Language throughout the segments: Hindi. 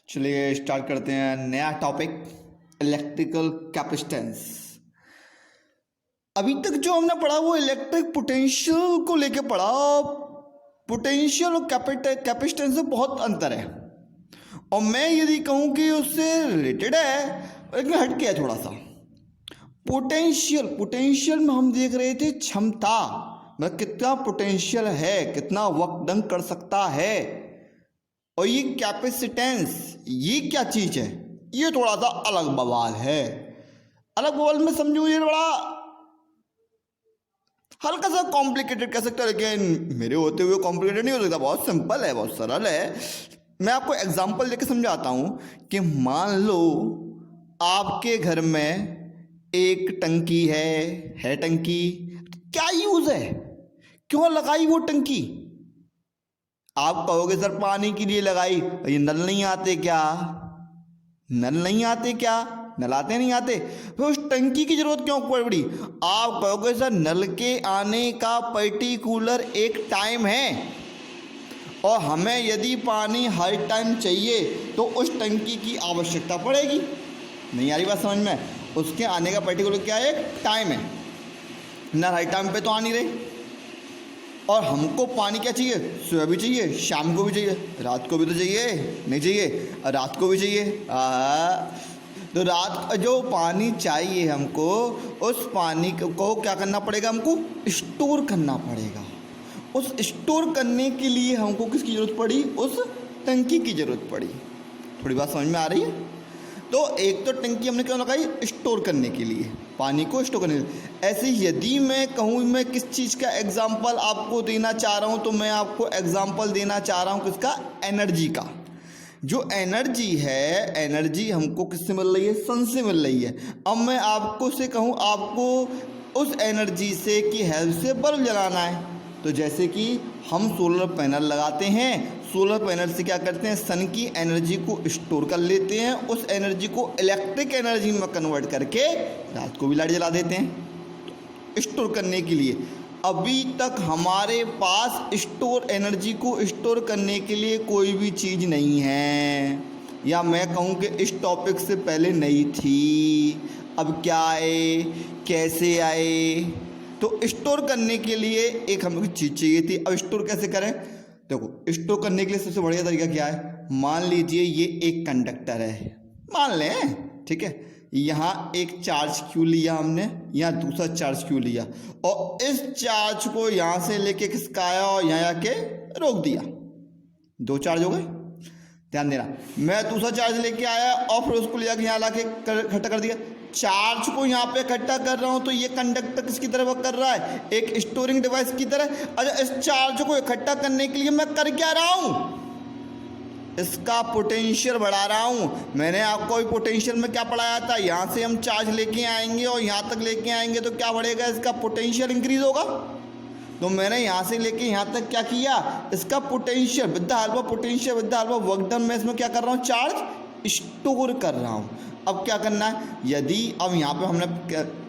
चलिए स्टार्ट करते हैं नया टॉपिक, इलेक्ट्रिकल कैपेसिटेंस। अभी तक जो हमने पढ़ा वो इलेक्ट्रिक पोटेंशियल को लेके पढ़ा। पोटेंशियल और कैपेसिटेंस में बहुत अंतर है, और मैं यदि कहूँ कि उससे रिलेटेड है लेकिन हट गया थोड़ा सा। पोटेंशियल में हम देख रहे थे क्षमता, मतलब कितना पोटेंशियल है, कितना वर्क डन कर सकता है। और ये कैपेसिटेंस ये क्या चीज है, ये थोड़ा सा अलग बवाल है। अलग बवाल में समझो, ये बड़ा हल्का सा कॉम्प्लिकेटेड कह सकते हो, लेकिन मेरे होते हुए कॉम्प्लिकेटेड नहीं हो सकता। बहुत सिंपल है, बहुत सरल है। मैं आपको एग्जांपल देके समझाता हूं कि मान लो आपके घर में एक टंकी है टंकी। क्या यूज है, क्यों लगाई वो टंकी? आप कहोगे सर पानी के लिए लगाई। ये नल नहीं आते क्या? नल नहीं आते क्या? नल आते नहीं आते, फिर उस टंकी की जरूरत क्यों पड़ी? आप कहोगे सर नल के आने का पर्टिकुलर एक टाइम है, और हमें यदि पानी हर टाइम चाहिए तो उस टंकी की आवश्यकता पड़ेगी। नहीं आ रही बात समझ में? उसके आने का पर्टिकुलर क्या है, एक टाइम है। नल हर टाइम पे तो आ नहीं रहे, और हमको पानी क्या चाहिए? सुबह भी चाहिए, शाम को भी चाहिए, रात को भी तो चाहिए, नहीं चाहिए? रात को भी चाहिए। तो रात जो पानी चाहिए हमको, उस पानी को क्या करना पड़ेगा? हमको स्टोर करना पड़ेगा। उस स्टोर करने के लिए हमको किसकी ज़रूरत पड़ी? उस टंकी की ज़रूरत पड़ी। थोड़ी बात समझ में आ रही है? तो एक तो टंकी हमने क्यों लगाई? स्टोर करने के लिए, पानी को स्टोर करने के लिए। ऐसे यदि मैं कहूँ मैं किस चीज़ का एग्जाम्पल आपको देना चाह रहा हूँ, तो मैं आपको एग्जाम्पल देना चाह रहा हूँ किसका? एनर्जी का। जो एनर्जी है, एनर्जी हमको किससे मिल रही है? सन से मिल रही है। अब मैं आपको से कहूँ आपको उस एनर्जी से की हेल्प से बल्ब जलाना है, तो जैसे कि हम सोलर पैनल लगाते हैं, सोलर पैनल से क्या करते हैं? सन की एनर्जी को स्टोर कर लेते हैं, उस एनर्जी को इलेक्ट्रिक एनर्जी में कन्वर्ट करके रात को भी लाइट जला देते हैं स्टोर करने के लिए। अभी तक हमारे पास स्टोर एनर्जी को स्टोर करने के लिए कोई भी चीज़ नहीं है, या मैं कहूँ कि इस टॉपिक से पहले नहीं थी। अब क्या आए, कैसे आए? तो स्टोर करने के लिए एक हमें चीज़ चाहिए थी। अब स्टोर कैसे करें? देखो, स्टोर करने के लिए सबसे बढ़िया तरीका क्या है? मान लीजिए ये एक कंडक्टर है, मान लें, ठीक है। यहाँ एक चार्ज क्यू लिया हमने, यहाँ दूसरा चार्ज क्यू लिया, और इस चार्ज को यहाँ से लेके खिसकाया और यहाँ आके रोक दिया। दो चार्ज हो गए, ध्यान देना। मैं दूसरा चार्ज लेके आया और फिर उसको ले जाके यहाँ ला के इकट्ठा कर दिया। चार्ज को यहाँ पे इकट्ठा कर रहा हूँ, तो ये कंडक्टर किसकी तरह वर्क कर रहा है? एक स्टोरिंग डिवाइस की तरह। अच्छा, इस चार्ज को इकट्ठा करने के लिए मैं कर क्या रहा हूँ? इसका पोटेंशियल बढ़ा रहा हूँ। मैंने आपको भी पोटेंशियल में क्या पढ़ाया था? यहाँ से हम चार्ज लेके आएंगे और यहाँ तक लेके आएंगे तो क्या बढ़ेगा? इसका पोटेंशियल इंक्रीज होगा। तो मैंने यहाँ से लेके यहाँ तक क्या किया? इसका potential with the help of potential with the help of work done, मैं इसमें क्या कर रहा हूँ? चार्ज स्टोर कर रहा हूँ। अब क्या करना है? यदि अब यहाँ पे हमने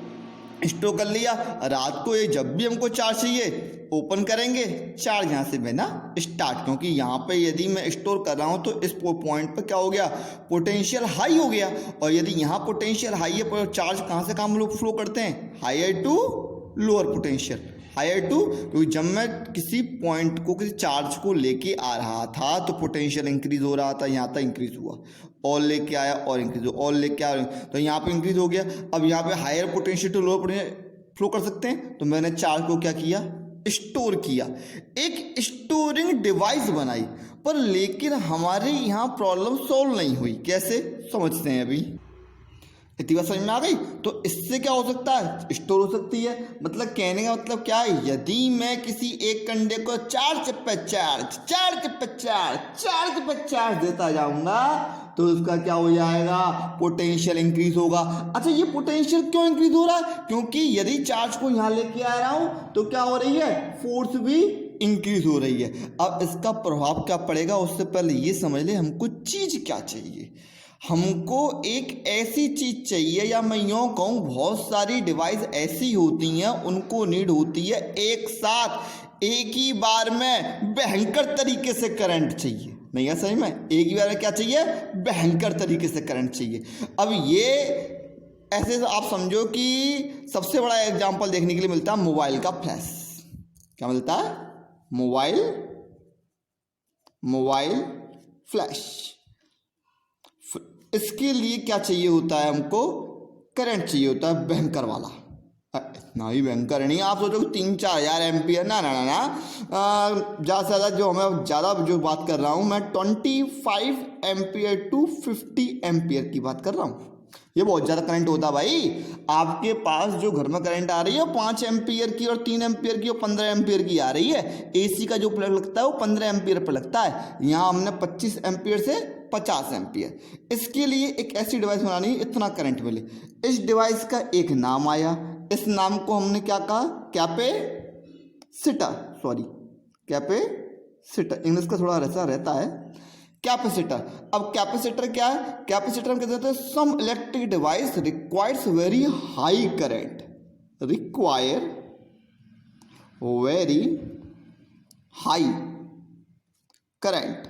स्टोर कर लिया, रात को ये जब भी हमको चार्ज चाहिए ओपन करेंगे, चार्ज यहाँ से बना स्टार्ट। क्योंकि यहाँ पे यदि मैं स्टोर कर रहा हूँ तो इस पॉइंट पे क्या हो गया? पोटेंशियल हाई हो गया। और यदि यहाँ पोटेंशियल हाई है, तो चार्ज कहाँ से कहाँ लोग फ्लो करते हैं? Higher to lower potential, higher to. क्योंकि जब मैं किसी पॉइंट को, किसी चार्ज को लेके आ रहा था तो पोटेंशियल इंक्रीज हो रहा था, यहाँ तक इंक्रीज हुआ, और लेके आया और इंक्रीज हुआ, और लेके आया, तो यहाँ पे इंक्रीज हो गया। अब यहाँ पे higher potential to lower potential flow कर सकते हैं, तो मैंने चार्ज को क्या किया? स्टोर किया, एक स्टोरिंग डिवाइस बनाई। पर लेकिन हमारे यहाँ प्रॉब्लम सॉल्व नहीं हुई। कैसे समझते हैं? अभी इतनी बात समझ में आ गई? तो इससे क्या हो सकता है? स्टोर हो सकती है। मतलब कहने का मतलब क्या है? यदि मैं किसी एक कंडे को चार्ज पे चार्ज देता जाऊंगा तो उसका क्या हो जाएगा? पोटेंशियल इंक्रीज होगा। अच्छा, ये पोटेंशियल क्यों इंक्रीज हो रहा है? क्योंकि यदि चार्ज को यहाँ लेके आ रहा हूँ तो क्या हो रही है? फोर्स भी इंक्रीज हो रही है। अब इसका प्रभाव क्या पड़ेगा? उससे पहले ये समझ ले हमको चीज क्या चाहिए। हमको एक ऐसी चीज चाहिए, या मैं यूँ कहूँ बहुत सारी डिवाइस ऐसी होती हैं उनको नीड होती है एक साथ एक ही बार में भयंकर तरीके से करंट चाहिए। नहीं है सही में, एक ही बार में क्या चाहिए, भयंकर तरीके से करंट चाहिए। अब ये ऐसे आप समझो कि सबसे बड़ा एग्जांपल देखने के लिए मिलता है मोबाइल का फ्लैश। क्या मिलता है, मोबाइल फ्लैश। इसके लिए क्या चाहिए होता है, हमको करंट चाहिए होता है भयंकर वाला। इतना ही भयंकर नहीं, आप सोचो 3-4 हज़ार एम्पियर, ना ना ना ना, ज़्यादा से ज़्यादा जो हमें ज़्यादा जो बात कर रहा हूँ मैं 25 एम्पियर टू 50 एम्पियर की बात कर रहा हूँ। ये बहुत ज़्यादा करंट होता है भाई। आपके पास जो घर में करंट आ रही है 5 एम्पियर की और 3 एम्पियर की और 15 एम्पियर की आ रही है। एसी का जो प्लग लगता है वो 15 एम्पियर पर लगता है, यहाँ हमने 25 एम्पियर से 50 एम्पियर। इसके लिए एक ऐसी डिवाइस बनानी है इतना करंट मिले। इस डिवाइस का एक नाम आया, इस नाम को हमने क्या कहा, कैपेसिटर। इंग्लिश का थोड़ा ऐसा रहता है, कैपेसिटर। अब कैपेसिटर क्या है, कैपेसिटर हम कहते हैं some electric device requires very high current, require very high current,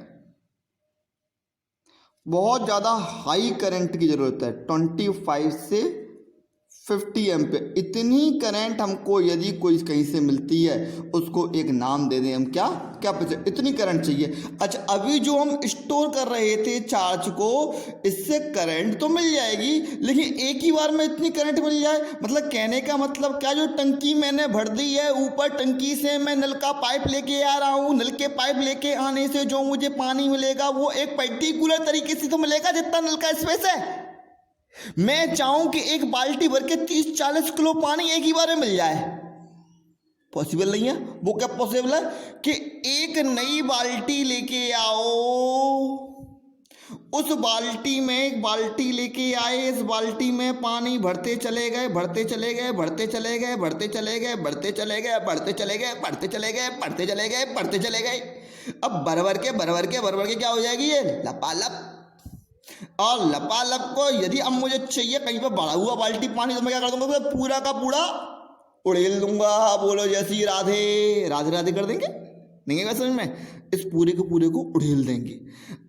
बहुत ज़्यादा हाई करंट की ज़रूरत है। 25 से 50 एम्पियर इतनी करंट हमको यदि कोई कहीं से मिलती है उसको एक नाम दे दें हम, क्या, कैपेसिटर। इतनी करंट चाहिए। अच्छा, अभी जो हम स्टोर कर रहे थे चार्ज को, इससे करंट तो मिल जाएगी, लेकिन एक ही बार में इतनी करंट मिल जाए, मतलब कहने का मतलब क्या, जो टंकी मैंने भर दी है, ऊपर टंकी से मैं नल का पाइप लेके आ रहा हूँ, नल के पाइप लेके आने से जो मुझे पानी मिलेगा वो एक पर्टिकुलर तरीके से तो मिलेगा जितना नल का स्पेस है। मैं चाहूं कि एक बाल्टी भर के 30-40 किलो पानी एक ही बार में मिल जाए, पॉसिबल नहीं है। वो क्या पॉसिबल है कि एक नई बाल्टी लेके आओ, उस बाल्टी में एक बाल्टी लेके आए, इस बाल्टी में पानी भरते चले गए, भरते चले गए, भरते चले गए, भरते चले गए, भरते चले गए, भरते चले गए, भरते चले गए, भरते चले गए, भरते चले गए। अब भर के क्या हो जाएगी ये, लपालप। और लपालप को यदि अब मुझे चाहिए कहीं पर भरा हुआ बाल्टी पानी, तो मैं क्या कर दूंगा, पूरा का पूरा उड़ेल दूंगा। बोलो जैसी राधे राधे राधे कर देंगे, नहीं है समझ में, इस पूरे को उड़ेल देंगे।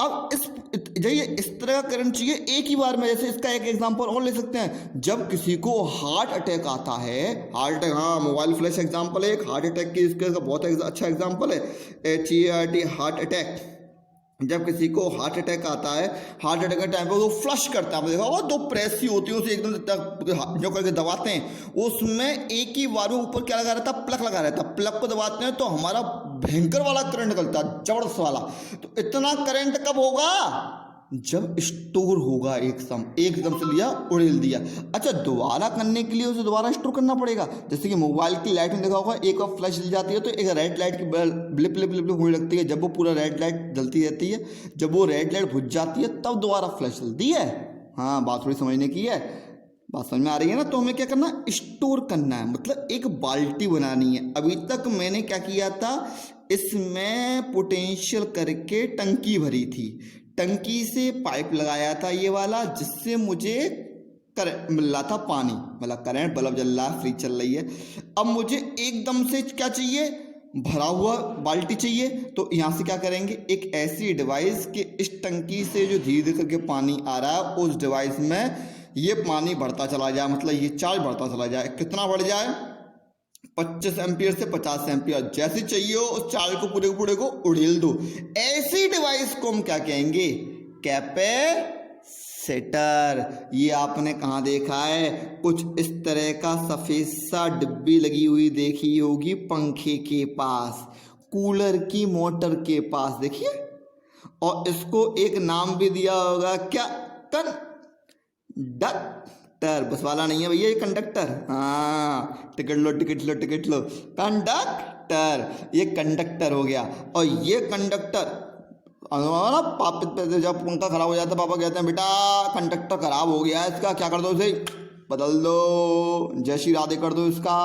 अब इस तरह का करंट चाहिए एक ही बार में। जैसे इसका एक एग्जांपल और ले सकते हैं, जब किसी को हार्ट अटैक आता है, हार्ट अटैक, हाँ मोबाइल फ्लैश एग्जांपल है एक हार्ट अटैक की, इसका बहुत अच्छा एग्जांपल है, HART, हार्ट अटैक। जब किसी को हार्ट अटैक आता है, हार्ट अटैक के टाइम पे वो फ्लश करता है, आपने देखा वो 2 प्रेस सी होती है, उसे एकदम जो करके दबाते हैं, उसमें एक ही बार में ऊपर क्या लगा रहता है, प्लग लगा रहता है। प्लग को दबाते हैं तो हमारा भयंकर वाला करंट निकलता है, जबरदस्त वाला। तो इतना करंट कब होगा, जब स्टोर होगा, एकदम से लिया उड़ेल दिया। अच्छा, दोबारा करने के लिए उसे दोबारा स्टोर करना पड़ेगा। जैसे कि मोबाइल की लाइट में देखा होगा, एक बार फ्लैश जल जाती है तो एक रेड लाइट की ब्लिप ब्लिप ब्लिप होने लगती है। जब वो पूरा रेड लाइट जलती रहती है, जब वो रेड लाइट बुझ जाती है तब दोबारा फ्लैश जलती है। हाँ, बात थोड़ी समझने की है, बात समझ में आ रही है ना। तो हमें क्या करना, स्टोर करना है, मतलब एक बाल्टी बनानी है। अभी तक मैंने क्या किया था, इसमें पोटेंशियल करके टंकी भरी थी, टंकी से पाइप लगाया था ये वाला, जिससे मुझे करंट मिल रहा था, पानी मतलब करंट, बल्ब जल रहा है, फ्रिज चल रही है। अब मुझे एकदम से क्या चाहिए, भरा हुआ बाल्टी चाहिए। तो यहाँ से क्या करेंगे, एक ऐसी डिवाइस कि इस टंकी से जो धीरे धीरे करके पानी आ रहा है, उस डिवाइस में ये पानी बढ़ता चला जाए, मतलब ये चार्ज बढ़ता चला जाए। कितना बढ़ जाए, 25 एम्पियर से 50 एम्पियर, जैसे चाहिए हो उस चार्ज को पूरे को उड़ेल दो। ऐसी डिवाइस को हम क्या कहेंगे, कैपेसिटर। ये आपने कहाँ देखा है, कुछ इस तरह का सफेद सा डिब्बी लगी हुई देखी होगी पंखे के पास, कूलर की मोटर के पास, देखिए। और इसको एक नाम भी दिया होगा, क्या, कंडक्टर। बस वाला नहीं है भैया, ये कंडक्टर। हाँ, टिकट लो, कंडक्टर, ये कंडक्टर हो गया। और ये कंडक्टर पापा, जब पंखा खराब हो जाता है पापा कहते हैं बेटा कंडक्टर खराब हो गया है इसका, क्या कर दो, इसे बदल दो, जय श्री राधे कर दो इसका,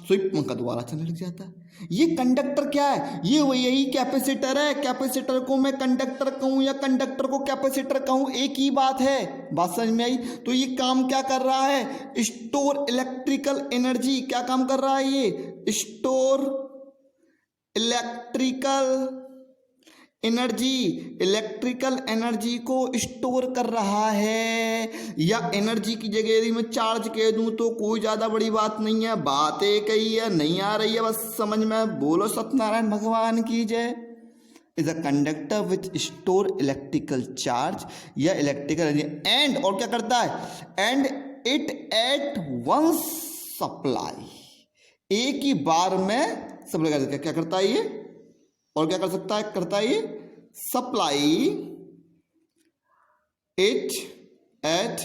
स्विच पंखा दोबारा चलने लग जाता है। ये कंडक्टर क्या है, ये वही यही कैपेसिटर है। कैपेसिटर को मैं कंडक्टर कहूँ या कंडक्टर को कैपेसिटर कहूँ, एक ही बात है। बात समझ में आई। तो ये काम क्या कर रहा है, स्टोर इलेक्ट्रिकल एनर्जी। क्या काम कर रहा है ये, store electrical energy, electrical energy को स्टोर कर रहा है, या एनर्जी की जगह यदि मैं चार्ज कह दूं तो कोई ज़्यादा बड़ी बात नहीं है, बात एक ही है, नहीं आ रही है बस समझ में, बोलो सत्यनारायण भगवान की जय। Is a conductor which store electrical charge या इलेक्ट्रिकल एनर्जी एंड, और क्या करता है, and it at once supply, एक ही बार में सप्लाई कर सकता है। क्या करता है ये, और क्या कर सकता है, करता है ये सप्लाई इट एट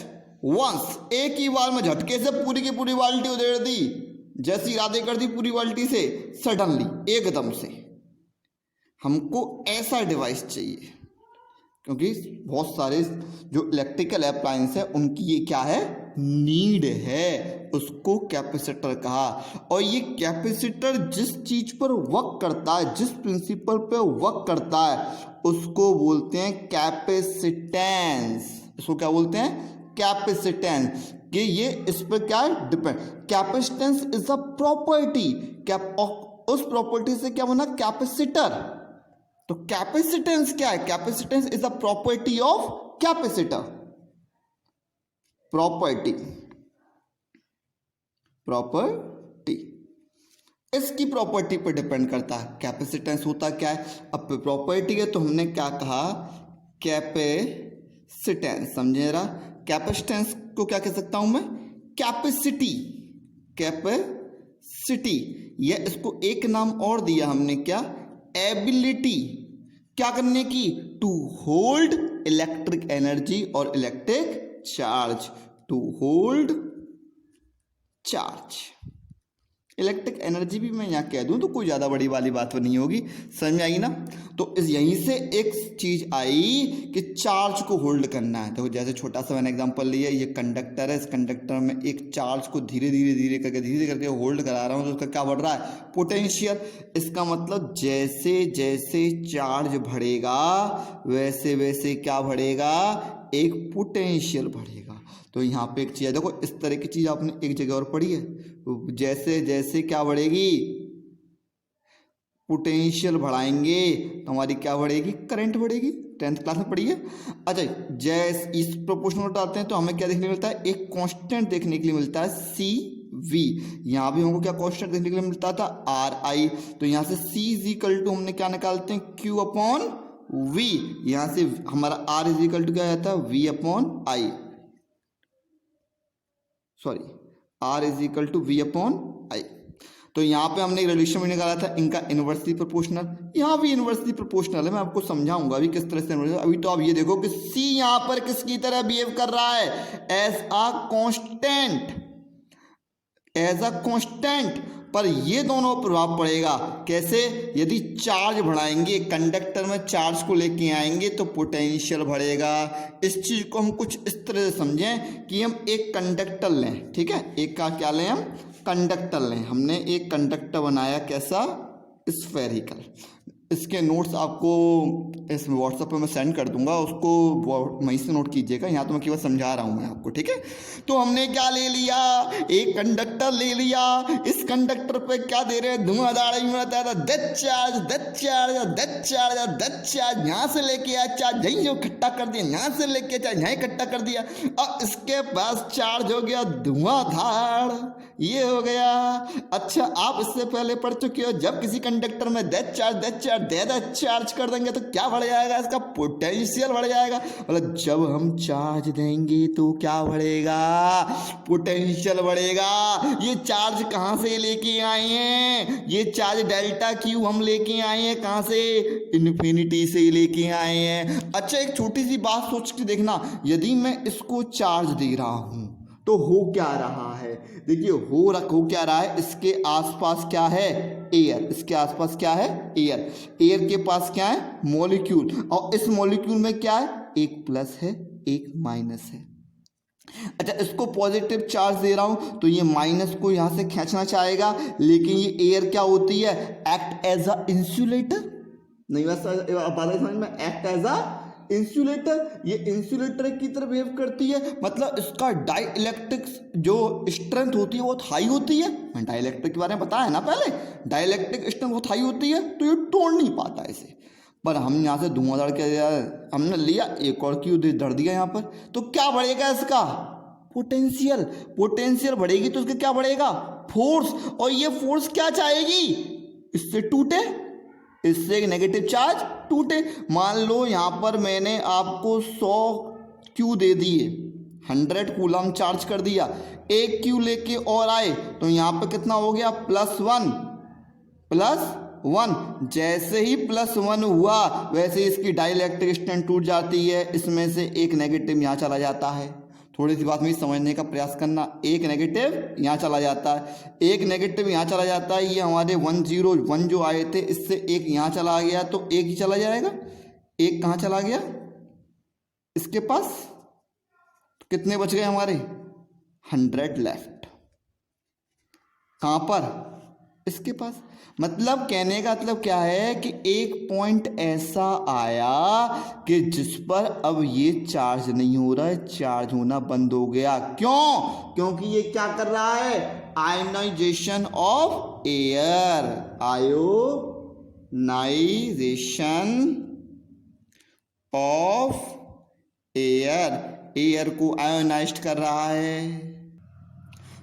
वंस, एक ही बार में झटके से पूरी की पूरी बाल्टी उधेड़ दी, जैसी राधे कर दी पूरी बाल्टी से, सडनली एकदम से। हमको ऐसा डिवाइस चाहिए, क्योंकि बहुत सारे जो इलेक्ट्रिकल अप्लायंस है उनकी ये क्या है, नीड है, उसको कैपेसिटर कहा। और ये कैपेसिटर जिस चीज पर वर्क करता है, जिस प्रिंसिपल पे वर्क करता है, उसको बोलते हैं कैपेसिटेंस। इसको क्या बोलते हैं, कैपेसिटेंस। कि ये इस पर क्या है, depend. Capacitance is a property, उस प्रॉपर्टी से क्या बना, कैपेसिटर। तो कैपेसिटेंस क्या है, capacitance is a property of capacitor. Property, property इसकी प्रॉपर्टी पर डिपेंड करता है। कैपेसिटेंस होता क्या है, अब प्रॉपर्टी है तो हमने क्या कहा, कैपेसिटेंस। समझे जरा, कैपेसिटेंस को क्या कह सकता हूं मैं, कैपेसिटी, कैपेसिटी। या इसको एक नाम और दिया हमने, क्या, एबिलिटी, क्या करने की, टू होल्ड इलेक्ट्रिक एनर्जी और electric charge, to hold charge. Electric energy भी मैं यहाँ कह दूं तो कोई ज़्यादा बड़ी वाली बात तो नहीं होगी, समझ में आई ना। तो इस यहीं से एक चीज़ आई कि चार्ज को होल्ड करना है। तो जैसे छोटा सा मैंने एग्जांपल लिया, ये कंडक्टर है, इस कंडक्टर में एक चार्ज को धीरे धीरे करके होल्ड करा रहा हूँ, तो उसका क्या बढ़ रहा है, पोटेंशियल। इसका मतलब जैसे जैसे चार्ज बढ़ेगा वैसे वैसे क्या बढ़ेगा, एक पोटेंशियल बढ़ेगा। तो यहाँ पे एक चीज़ है, देखो इस तरह की चीज़ आपने एक जगह और पढ़ी है, जैसे जैसे क्या बढ़ेगी, पोटेंशियल बढ़ाएंगे तो हमारी क्या बढ़ेगी, करंट बढ़ेगी, 10th क्लास में पढ़ी है। अच्छा, जैसे इस प्रोपोर्शनल उठाते हैं तो हमें क्या देखने को मिलता है, एक कांस्टेंट देखने के लिए मिलता है, सी वी। यहाँ भी हमको क्या कांस्टेंट देखने के लिए मिलता था, आर आई। तो यहाँ से सी इज इक्वल टू हमने क्या निकालते हैं, क्यू अपॉन वी। यहाँ से हमारा आर इज इक्वल टू क्या रहता है, V upon I, sorry R is equal to V upon I. तो यहाँ पे हमने एक रिलेशन भी निकाला था इनका इनवर्सली प्रोपोर्शनल, यहाँ भी इनवर्सली प्रोपोर्शनल है। मैं आपको समझाऊंगा अभी किस तरह से इनवर्सली। अभी तो आप ये देखो कि C यहाँ पर किसकी तरह बिहेव कर रहा है, as a constant, as a constant. पर ये दोनों प्रभाव पड़ेगा कैसे, यदि चार्ज बढ़ाएंगे, कंडक्टर में चार्ज को लेके आएंगे तो पोटेंशियल बढ़ेगा। इस चीज को हम कुछ इस तरह से समझें कि हम एक कंडक्टर लें, ठीक है, एक का क्या लें, हम कंडक्टर लें। हमने एक कंडक्टर बनाया, कैसा, स्फेरिकल। इसके नोट्स आपको इस व्हाट्सएप पे मैं सेंड कर दूंगा, उसको वहीं से नोट कीजिएगा, यहाँ तो मैं केवल समझा रहा हूँ मैं आपको, ठीक है। तो हमने क्या ले लिया, एक कंडक्टर ले लिया, इस कंडक्टर पे क्या दे रहे हैं, धुआंधार में रहता है, that charge, that charge, that charge, that charge, यहाँ से लेके आया चार्ज यहीं इकट्ठा कर दिया, यहाँ से लेके चार्ज यहाँ इकट्ठा कर दिया, और इसके पास चार्ज हो गया धुआंधार, ये हो गया। अच्छा, आप इससे पहले पढ़ चुके हो, जब किसी कंडक्टर में दैट चार्ज चार्ज कर देंगे तो क्या बढ़ जाएगा, इसका पोटेंशियल बढ़ जाएगा। मतलब जब हम चार्ज देंगे तो क्या बढ़ेगा, पोटेंशियल बढ़ेगा। ये चार्ज कहाँ से लेके आए हैं, ये चार्ज डेल्टा क्यू हम लेके आए हैं कहाँ से, इन्फिनिटी से लेके आए हैं। अच्छा, एक छोटी सी बात सोच के देखना, यदि मैं इसको चार्ज दे रहा हूं तो हो क्या रहा है, देखिए हो क्या रहा है, इसके आसपास क्या है, एयर, इसके आसपास क्या है, एयर, एयर के पास क्या है, मॉलिक्यूल, और इस मॉलिक्यूल में क्या है, एक प्लस है एक माइनस है। अच्छा, इसको पॉजिटिव चार्ज दे रहा हूं तो ये माइनस को यहां से खींचना चाहेगा, लेकिन ये एयर क्या होती है, एक्ट एज अ इंसुलेटर। नहीं बस समझ में, एक्ट एज अ इंसुलेटर, ये इंसुलेटर की तरह बिहेव करती है। मतलब इसका डाइलेक्ट्रिक जो स्ट्रेंथ होती है वो बहुत हाई होती है। मैं डाइलेक्ट्रिक के बारे में बताया ना पहले, डाइलेक्ट्रिक स्ट्रेंथ बहुत हाई होती है, तो ये तोड़ नहीं पाता इसे। पर हम यहाँ से धुआं धड़ के हमने लिया, एक और क्यू धर दिया यहाँ पर, तो क्या बढ़ेगा इसका? पोटेंशियल। पोटेंशियल बढ़ेगी तो उसका क्या बढ़ेगा? फोर्स। और ये फोर्स क्या चाहेगी? इससे टूटे, इससे एक नेगेटिव चार्ज टूटे। मान लो यहाँ पर मैंने आपको 100 क्यू दे दिए, 100 कूलम चार्ज कर दिया, एक क्यू लेके और आए तो यहाँ पर कितना हो गया? +1 +1। जैसे ही +1 हुआ वैसे इसकी डाइलेक्ट्रिक स्ट्रेंथ टूट जाती है, इसमें से एक नेगेटिव यहाँ चला जाता है। थोड़ी सी बात में समझने का प्रयास करना, एक नेगेटिव यहाँ चला जाता है, एक नेगेटिव यहाँ चला जाता है। ये हमारे 101 जो आए थे, इससे एक यहाँ चला गया तो एक ही चला जाएगा। एक कहाँ चला गया? इसके पास। तो कितने बच गए हमारे? 100 लेफ्ट। कहाँ पर? इसके पास। मतलब कहने का मतलब क्या है कि एक पॉइंट ऐसा आया कि जिस पर अब ये चार्ज नहीं हो रहा है, चार्ज होना बंद हो गया। क्यों? क्योंकि ये क्या कर रहा है? Ionization of air. Ionization of air. Air को आयोनाइज्ड कर रहा है।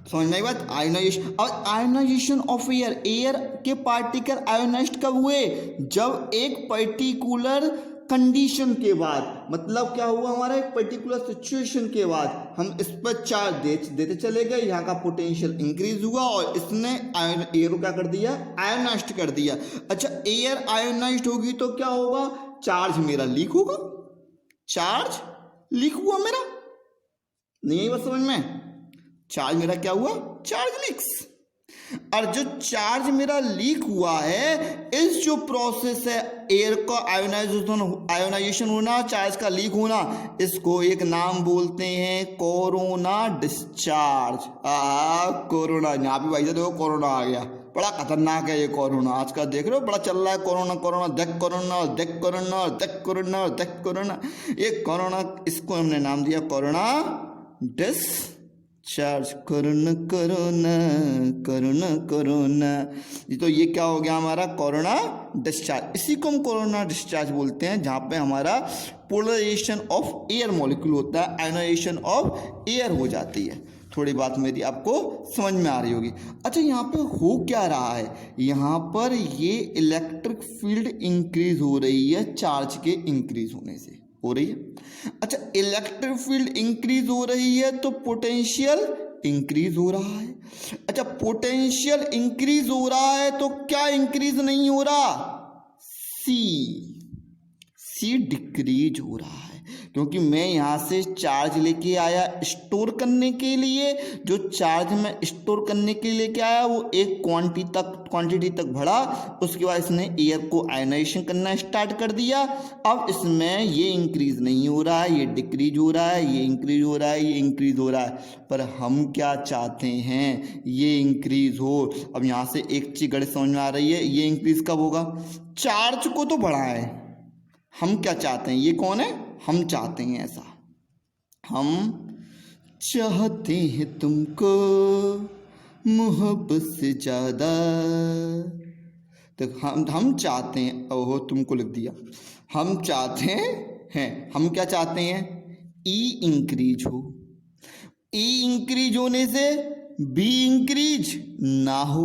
समझ में आई बात? आयोनाइजेशन। और आयोनाइजेशन ऑफ एयर, एयर के पार्टिकल आयोनाइज्ड कब हुए? जब एक पर्टिकुलर कंडीशन के बाद, मतलब क्या हुआ हमारा? एक पर्टिकुलर सिचुएशन के बाद हम इस पर चार्ज देते चले गए, यहाँ का पोटेंशियल इंक्रीज हुआ और इसने एयर को क्या कर दिया? आयोनाइज्ड कर दिया। अच्छा, एयर आयोनाइज्ड होगी तो क्या होगा? चार्ज मेरा लीक होगा। चार्ज लीक हुआ मेरा, नहीं आई बात समझ में? चार्ज मेरा क्या हुआ? Charge leaks. और जो चार्ज मेरा लीक हुआ है, इस जो प्रोसेस है एयर का आयोनाइजेशन होना, चार्ज का लीक होना, इसको एक नाम बोलते हैं कोरोना डिस्चार्ज। कोरोना, यहाँ पे भाई देखो कोरोना आ गया, बड़ा खतरनाक है ये कोरोना। आजकल देख रहे हो बड़ा चल रहा है कोरोना, कोरोना देख कोरोना, देख कोरोना, देख कोरोना, देख कोरोना। ये कोरोना, इसको हमने नाम दिया corona discharge. Corona corona corona corona, तो ये क्या हो गया हमारा? Corona discharge. इसी को हम कोरोना डिस्चार्ज बोलते हैं, जहाँ पे हमारा पोलराइजेशन ऑफ एयर मॉलिक्यूल होता है, आयोनाइजेशन ऑफ एयर हो जाती है। थोड़ी बात मेरी आपको समझ में आ रही होगी। अच्छा, यहाँ पे हो क्या रहा है? यहाँ पर ये इलेक्ट्रिक फील्ड इंक्रीज हो रही है चार्ज के इंक्रीज होने से, हो रही है। अच्छा, इलेक्ट्रिक फील्ड इंक्रीज हो रही है तो पोटेंशियल इंक्रीज हो रहा है। अच्छा, पोटेंशियल इंक्रीज हो रहा है तो क्या इंक्रीज नहीं हो रहा? सी डिक्रीज हो रहा है, क्योंकि मैं यहाँ से चार्ज लेके आया स्टोर करने के लिए। जो चार्ज मैं स्टोर करने के लिए लेके आया वो एक क्वांटिटी तक बढ़ा, उसके बाद इसने एयर को आयोनाइजेशन करना स्टार्ट कर दिया। अब इसमें ये इंक्रीज नहीं हो रहा है, ये डिक्रीज हो रहा है, ये इंक्रीज हो रहा है, ये इंक्रीज हो रहा है। पर हम क्या चाहते हैं? ये इंक्रीज हो। अब यहाँ से एक चीज गणित समझ में आ रही है, ये इंक्रीज कब होगा? चार्ज को तो बढ़ाएं। हम क्या चाहते हैं? ये कौन है? हम चाहते हैं ऐसा। हम चाहते हैं तुमको मोहब्बत से ज्यादा। तो हम चाहते हैं, ओहो तुमको लिख दिया। हम चाहते हैं, हम क्या चाहते हैं? ई इंक्रीज हो। ई इंक्रीज होने से बी इंक्रीज ना हो।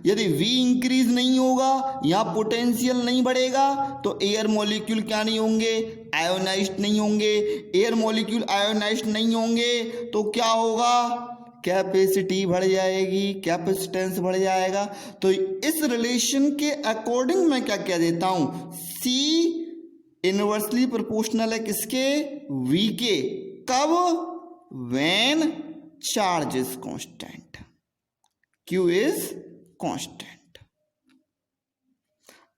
यदि वी इंक्रीज नहीं होगा, यहाँ पोटेंशियल नहीं बढ़ेगा, तो एयर मॉलिक्यूल क्या नहीं होंगे? आयोनाइज्ड नहीं होंगे। एयर मॉलिक्यूल आयोनाइज्ड नहीं होंगे तो क्या होगा? कैपेसिटी बढ़ जाएगी, कैपेसिटेंस बढ़ जाएगा। तो इस रिलेशन के अकॉर्डिंग मैं क्या कह देता हूं? सी इनवर्सली प्रोपोर्शनल है किसके? वी के। कब? When charge is constant, Q is constant.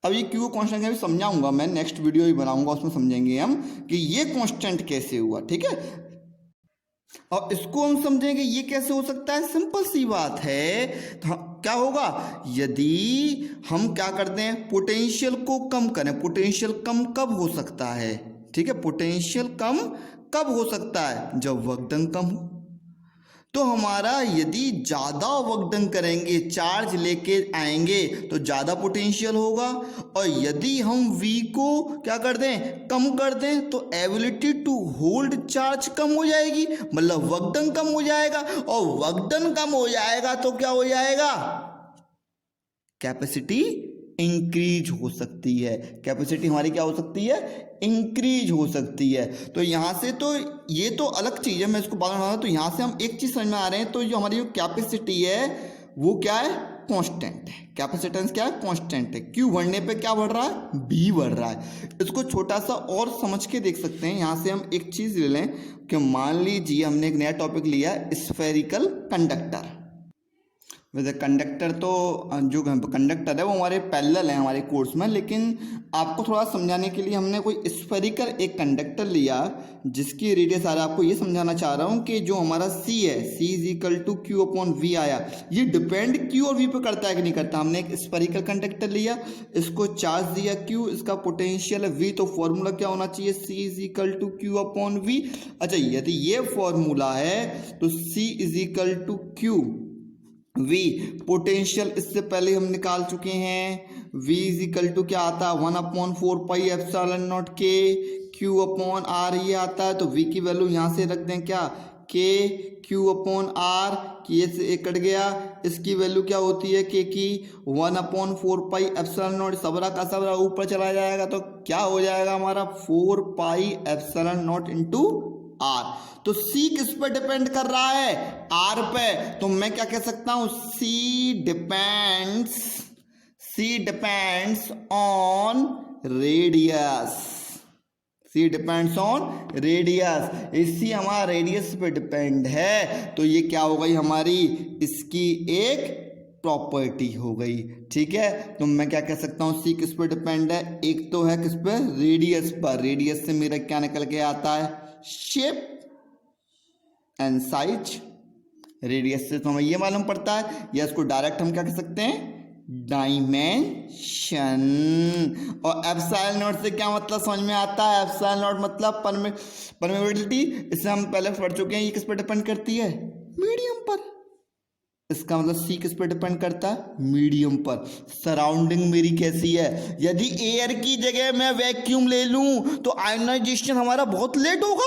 अब ये क्यू कांस्टेंट का भी समझाऊंगा मैं, नेक्स्ट वीडियो भी बनाऊंगा, उसमें समझेंगे हम कि ये कांस्टेंट कैसे हुआ। ठीक है, और इसको हम समझेंगे ये कैसे हो सकता है। सिंपल सी बात है। तो क्या होगा? यदि हम क्या करते हैं? पोटेंशियल को कम करें। पोटेंशियल कम कब हो सकता है? ठीक है, पोटेंशियल कम कब हो सकता है? जब वर्क डन कम हो। तो हमारा यदि ज़्यादा वर्क डन करेंगे, चार्ज लेके आएंगे तो ज़्यादा पोटेंशियल होगा, और यदि हम V को क्या कर दें, कम कर दें, तो एबिलिटी टू होल्ड चार्ज कम हो जाएगी, मतलब वर्क डन कम हो जाएगा, और वर्क डन कम हो जाएगा तो क्या हो जाएगा, कैपेसिटी इंक्रीज हो सकती है। कैपेसिटी हमारी क्या हो सकती है, इंक्रीज हो सकती है। तो यहाँ से तो ये तो अलग चीज़ है, मैं इसको बाद में बताऊंगा। तो यहाँ से हम एक चीज़ समझ में आ रहे हैं, तो जो हमारी जो कैपेसिटी है वो क्या है, कांस्टेंट है। कैपेसिटेंस क्या है, कांस्टेंट है। क्यू बढ़ने पे क्या बढ़ रहा है, बी बढ़ रहा है। इसको छोटा सा और समझ के देख सकते हैं। यहाँ से हम एक चीज़ ले लें कि मान लीजिए हमने एक नया टॉपिक लिया, स्फेरिकल कंडक्टर। वैसे कंडक्टर तो जो कंडक्टर है वो हमारे पैरेलल है हमारे कोर्स में, लेकिन आपको थोड़ा समझाने के लिए हमने कोई स्फेरिकल एक कंडक्टर लिया जिसकी रेडियस आ रहा है। आपको ये समझाना चाह रहा हूँ कि जो हमारा C है, C is equal to Q upon V आया, ये डिपेंड क्यू और वी पे करता है कि नहीं करता। हमने एक स्फेरिकल कंडक्टर लिया, इसको चार्ज दिया क्यू, इसका पोटेंशियल है वी, तो फॉर्मूला क्या होना चाहिए, C is equal to Q upon V. अच्छा, यदि ये फॉर्मूला है तो C is equal to Q V, potential इससे पहले हम निकाल चुके हैं। V इज इक्वल टू क्या आता है, 1/4πε0 के Q अपॉन R ये आता है। तो V की वैल्यू यहाँ से रख दें क्या, K Q अपॉन R, ये से एक कट गया, इसकी वैल्यू क्या होती है K की 1/4πε0, सबरा का सबरा ऊपर चला जाएगा, तो क्या हो जाएगा हमारा 4πε0 इंटू R। तो C किस पे डिपेंड कर रहा है, R पे। तो मैं क्या कह सकता हूं, C depends on radius. C depends on radius, इसी हमारा रेडियस पे डिपेंड है। तो ये क्या हो गई हमारी, इसकी एक प्रॉपर्टी हो गई। ठीक है, तो मैं क्या कह सकता हूँ, C किस पे डिपेंड है, एक तो है किस पे, रेडियस पर। रेडियस से मेरा क्या निकल के आता है, शेप एंड साइज। रेडियस से तो हमें ये मालूम पड़ता है, या इसको डायरेक्ट हम क्या कह सकते हैं, डायमेंशन। और एप्सिलॉन नॉट से क्या मतलब समझ में आता है, एप्सिलॉन नॉट मतलब परमेबिलिटी। इसे हम पहले पढ़ चुके हैं, ये किस पर डिपेंड करती है, मीडियम पर। इसका मतलब C किस पर डिपेंड करता है, मीडियम पर। सराउंडिंग मेरी कैसी है, यदि एयर की जगह मैं वैक्यूम ले लूं तो आयोनाइजेशन हमारा बहुत लेट होगा,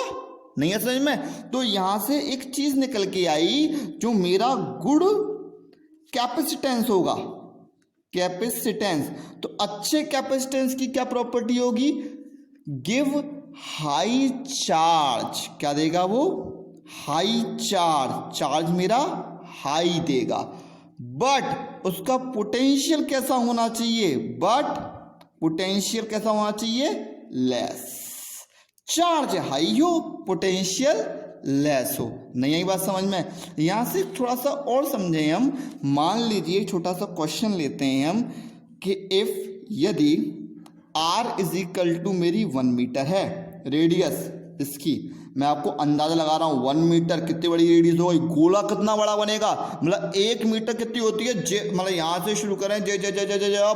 नहीं है समझ में। तो यहां से एक चीज निकल के आई, जो मेरा गुड कैपेसिटेंस होगा, कैपेसिटेंस। तो अच्छे कैपेसिटेंस की क्या प्रॉपर्टी होगी, गिव हाई चार्ज। क्या देगा वो, हाई चार्ज, चार्ज मेरा हाई देगा। बट उसका पोटेंशियल कैसा होना चाहिए, पोटेंशियल कैसा होना चाहिए, लेस। चार्ज हाई हो, पोटेंशियल लेस हो। नहीं आई बात समझ में। यहां से थोड़ा सा और समझें हम। मान लीजिए छोटा सा क्वेश्चन लेते हैं हम कि इफ यदि R इज इक्वल टू मेरी 1 मीटर है रेडियस इसकी, मैं आपको अंदाजा लगा रहा हूं 1 मीटर कितनी बड़ी रेडियस होगी, गोला कितना बड़ा बनेगा, मतलब 1 मीटर कितनी होती है, मतलब यहां से शुरू करें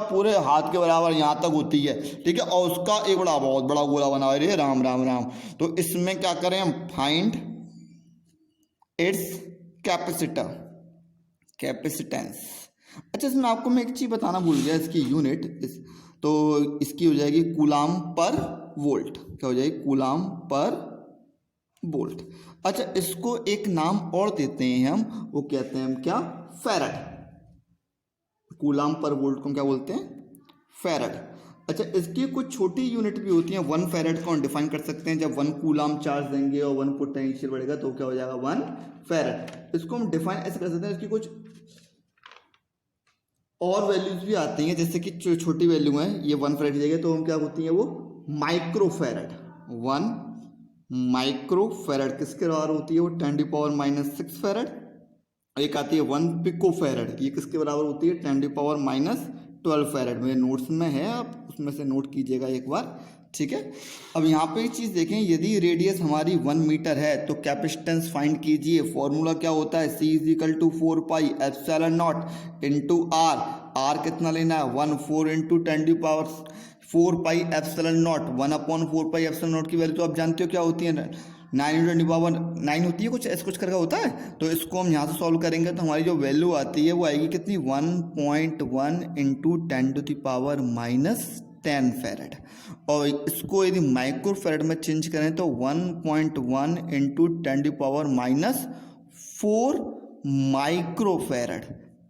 पूरे हाथ के बराबर यहां तक होती है। ठीक है, और उसका एक बड़ा बहुत बड़ा गोला बना हुआ है, राम राम राम। तो इसमें क्या करें हम, फाइंड इट्स कैपेसिटेंस। अच्छा, इसमें आपको मैं एक चीज बताना भूल गया, इसकी यूनिट तो इसकी हो जाएगी कूलाम पर वोल्ट। क्या हो जाएगी, कूलाम पर वोल्ट। अच्छा, इसको एक नाम और देते हैं हम, वो कहते हैं हम क्या, फैराड। कूलाम पर वोल्ट को क्या बोलते हैं, फैराड। अच्छा, इसकी कुछ छोटी यूनिट भी होती हैं। 1 फैराड को हम डिफाइन कर सकते हैं, जब 1 कूलाम चार्ज देंगे और 1 पोटेंशियल बढ़ेगा तो क्या हो जाएगा, 1 फैराड। इसको हम डिफाइन ऐसे कर सकते हैं। इसकी कुछ और वैल्यूज भी आती हैं, जैसे कि छोटी वैल्यू है, ये 1 फैराड की जगह तो हम क्या होती है, वो माइक्रो फैराड। 1 माइक्रो फैराड किसके बराबर होती है, वो 10⁻⁻6 फैराड। एक आती है 1 पिको फैराड, ये किसके बराबर होती है, 10⁻12 फैराड। मेरे नोट्स में है, आप उसमें से नोट कीजिएगा एक बार। ठीक है, अब यहाँ पे एक चीज़ देखें, यदि रेडियस हमारी 1 मीटर है तो कैपेसिटेंस फाइंड कीजिए। फॉर्मूला क्या होता है, C is equal to 4πε0 into R। R कितना लेना है, 1/4 इंटू 10⁻4πε0। 1/4πε0 की वैल्यू तो आप जानते हो क्या होती है, 9 होती है, कुछ ऐसा कुछ करके होता है। तो इसको हम यहाँ से सॉल्व करेंगे तो हमारी जो वैल्यू आती है वो आएगी कितनी, 1.1 इंटू 10⁻⁻10 फैरेड। और इसको यदि माइक्रो फैरेड में चेंज करें तो 1.1 इंटू 10⁻⁴ माइक्रो फैरेड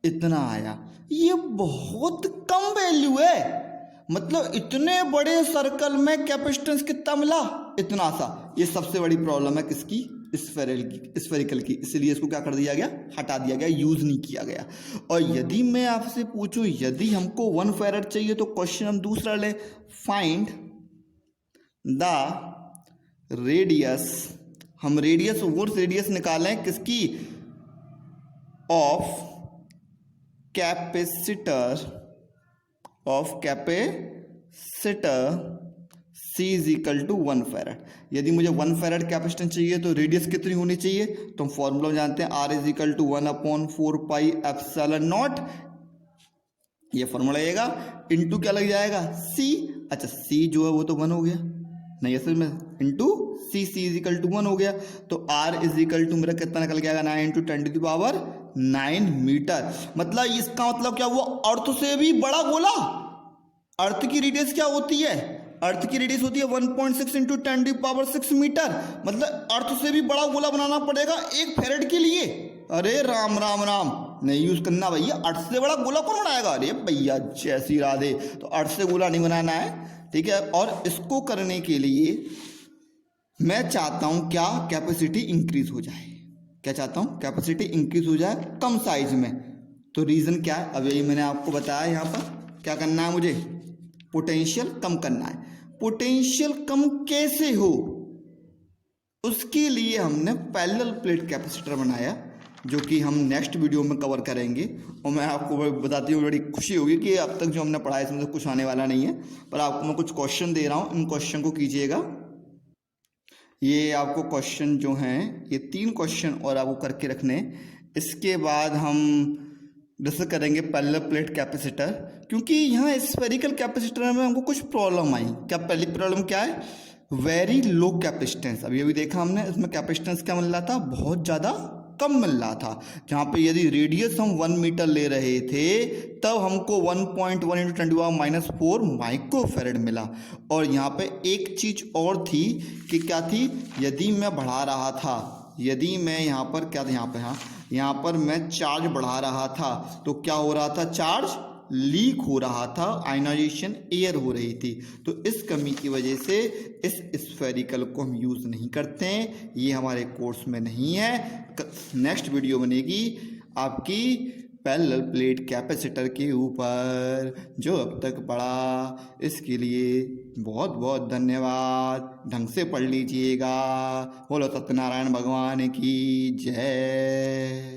इतना आया। ये बहुत कम वैल्यू है, मतलब इतने बड़े सर्कल में कैपेसिटेंस कितना मिला, इतना सा। ये सबसे बड़ी प्रॉब्लम है किसकी, स्फेरिकल की, इसलिए इसको क्या कर दिया गया, हटा दिया गया, यूज नहीं किया गया। और यदि मैं आपसे पूछूं यदि हमको 1 फैरेड चाहिए तो क्वेश्चन हम दूसरा ले, फाइंड द रेडियस। हम रेडियस, वो रेडियस निकालें किसकी, of capacitor C is equal to 1 farad. यदि मुझे 1 फैरेड कैपेसिटेंस चाहिए तो रेडियस कितनी होनी चाहिए, तो हम फॉर्मूला जानते हैं, R इज इक्वल टू 1/4πε0। ये फॉर्मूला आएगा, इनटू क्या लग जाएगा, C। अच्छा C जो है वो तो 1 हो गया, नहीं असल में into C is equal to 1 हो गया। तो R इज इक्वल टू मेरा कितना निकल गया, 9 इंटू 10⁹ मीटर। मतलब इसका मतलब क्या हुआ, अर्थ से भी बड़ा गोला। अर्थ की रेडियस क्या होती है, अर्थ की रेडियस होती है 1.6 इंटू 10⁻6 मीटर। मतलब अर्थ से भी बड़ा गोला बनाना पड़ेगा 1 फैरेड के लिए। अरे राम राम राम, नहीं यूज करना भैया, अर्थ से बड़ा गोला कौन बनाएगा, अरे भैया जैसी राधे, तो अर्थ से गोला नहीं बनाना है, ठीक है। और इसको करने के लिए मैं चाहता हूं क्या, कैपेसिटी इंक्रीज हो जाए। क्या चाहता हूं, कैपेसिटी इंक्रीज हो जाए कम साइज में। तो रीजन क्या है, अब यही मैंने आपको बताया, यहाँ पर क्या करना है मुझे, पोटेंशियल कम करना है। पोटेंशियल कम कैसे हो, उसके लिए हमने पैरेलल प्लेट कैपेसिटर बनाया, जो कि हम नेक्स्ट वीडियो में कवर करेंगे। और मैं आपको बताती हूँ, बड़ी खुशी होगी कि अब तक जो हमने पढ़ा है इसमें से कुछ आने वाला नहीं है, पर आपको मैं कुछ क्वेश्चन दे रहा हूँ, इन क्वेश्चन को कीजिएगा। ये आपको क्वेश्चन जो हैं, ये 3 क्वेश्चन और आपको करके रखने। इसके बाद हम डिस्कस करेंगे पैरेलल प्लेट कैपेसिटर, क्योंकि यहाँ स्फेरिकल कैपेसिटर में हमको कुछ प्रॉब्लम आई। क्या पहली प्रॉब्लम क्या है, वेरी लो कैपेसिटेंस। अभी अभी देखा हमने, इसमें कैपेसिटेंस क्या मिल रहा था, बहुत ज़्यादा कम मिल रहा था। जहाँ पे यदि रेडियस हम 1 मीटर ले रहे थे तब हमको 1.1 इंटू 10⁻⁴ माइक्रो फैरेड मिला। और यहाँ पे एक चीज़ और थी कि क्या थी, यदि मैं बढ़ा रहा था, यदि मैं यहाँ पर क्या था, यहाँ पे हाँ, यहाँ पर मैं चार्ज बढ़ा रहा था तो क्या हो रहा था, चार्ज लीक हो रहा था, आयनाइजेशन एयर हो रही थी। तो इस कमी की वजह से इस स्फेरिकल को हम यूज़ नहीं करते हैं, ये हमारे कोर्स में नहीं है। नेक्स्ट वीडियो बनेगी आपकी पैरेलल प्लेट कैपेसिटर के ऊपर, जो अब तक पढ़ा इसके लिए बहुत बहुत धन्यवाद। ढंग से पढ़ लीजिएगा। बोलो सत्यनारायण भगवान की जय।